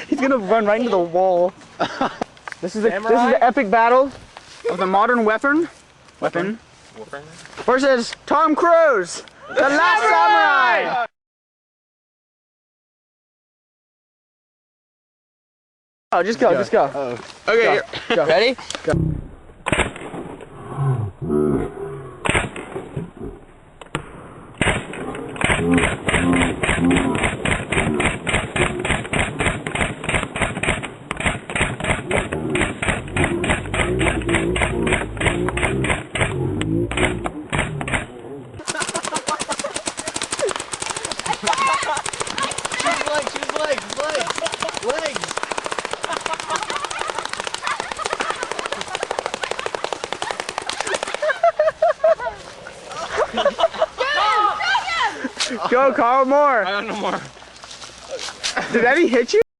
He's gonna run right into the wall. This is the epic battle of the modern weapon versus Tom Cruise, the last samurai. Oh, just go. Okay, go. Ready? Go. Legs. Go, Carl, more. I got no more. Did Eddie hit you?